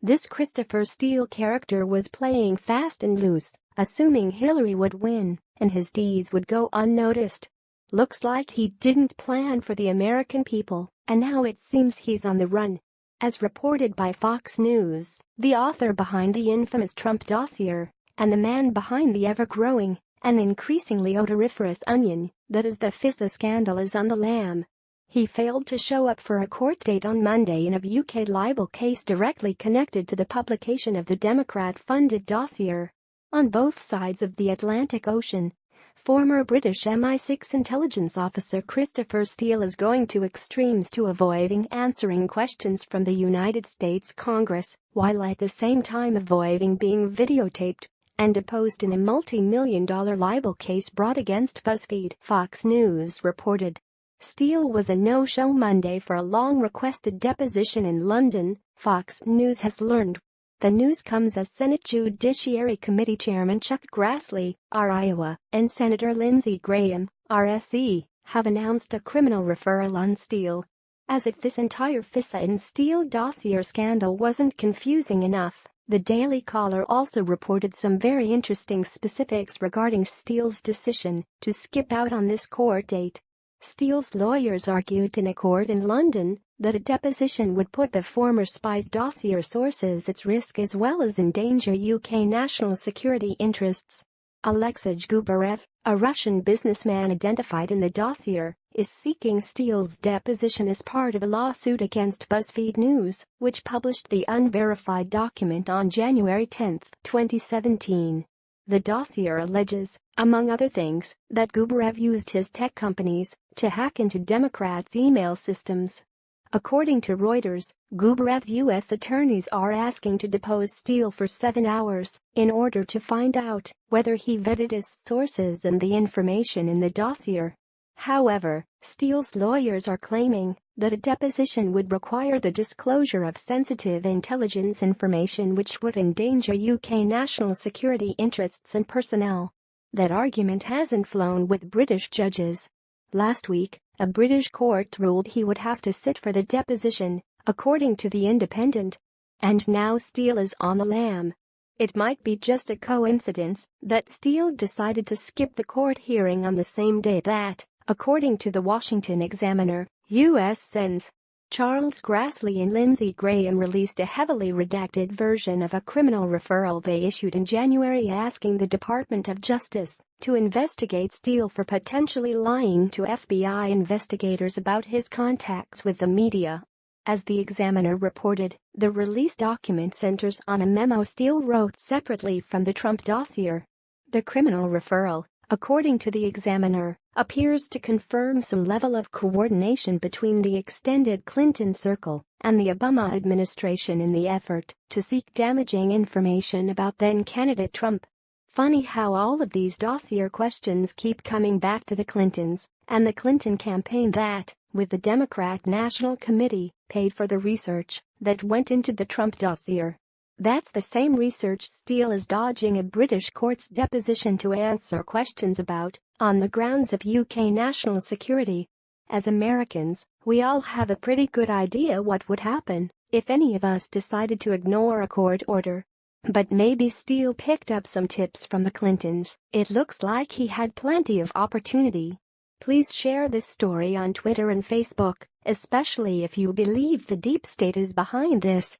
This Christopher Steele character was playing fast and loose, assuming Hillary would win and his deeds would go unnoticed. Looks like he didn't plan for the American people, and now it seems he's on the run. As reported by Fox News, the author behind the infamous Trump Dossier and the man behind the ever-growing and increasingly odoriferous onion that is the FISA scandal is on the lam. He failed to show up for a court date on Monday in a UK libel case directly connected to the publication of the Democrat-funded Dossier. On both sides of the Atlantic Ocean, former British MI6 intelligence officer Christopher Steele is going to extremes to avoiding answering questions from the United States Congress, while at the same time avoiding being videotaped and deposed in a multi-million-dollar libel case brought against BuzzFeed, Fox News reported. Steele was a no-show Monday for a long-requested deposition in London, Fox News has learned. The news comes as Senate Judiciary Committee Chairman Chuck Grassley, R. Iowa, and Senator Lindsey Graham, RSE, have announced a criminal referral on Steele. As if this entire FISA and Steele dossier scandal wasn't confusing enough, the Daily Caller also reported some very interesting specifics regarding Steele's decision to skip out on this court date. Steele's lawyers argued in a court in London that a deposition would put the former spy's dossier sources at risk as well as endanger UK national security interests. Alexej Gubarev, a Russian businessman identified in the dossier, is seeking Steele's deposition as part of a lawsuit against BuzzFeed News, which published the unverified document on January 10, 2017. The dossier alleges, among other things, that Gubarev used his tech companies to hack into Democrats' email systems. According to Reuters, Gubarev's U.S. attorneys are asking to depose Steele for 7 hours in order to find out whether he vetted his sources and the information in the dossier. However, Steele's lawyers are claiming that a deposition would require the disclosure of sensitive intelligence information which would endanger UK national security interests and personnel. That argument hasn't flown with British judges. Last week, a British court ruled he would have to sit for the deposition, according to The Independent. And now Steele is on the lam. It might be just a coincidence that Steele decided to skip the court hearing on the same day that, according to the Washington Examiner, U.S. Sens. Charles Grassley and Lindsey Graham released a heavily redacted version of a criminal referral they issued in January asking the Department of Justice to investigate Steele for potentially lying to FBI investigators about his contacts with the media. As the Examiner reported, the release document centers on a memo Steele wrote separately from the Trump dossier. The criminal referral, according to the Examiner, appears to confirm some level of coordination between the extended Clinton circle and the Obama administration in the effort to seek damaging information about then-candidate Trump. Funny how all of these dossier questions keep coming back to the Clintons and the Clinton campaign that, with the Democrat National Committee, paid for the research that went into the Trump dossier. That's the same research Steele is dodging a British court's deposition to answer questions about, on the grounds of UK national security. As Americans, we all have a pretty good idea what would happen if any of us decided to ignore a court order. But maybe Steele picked up some tips from the Clintons. It looks like he had plenty of opportunity. Please share this story on Twitter and Facebook, especially if you believe the deep state is behind this.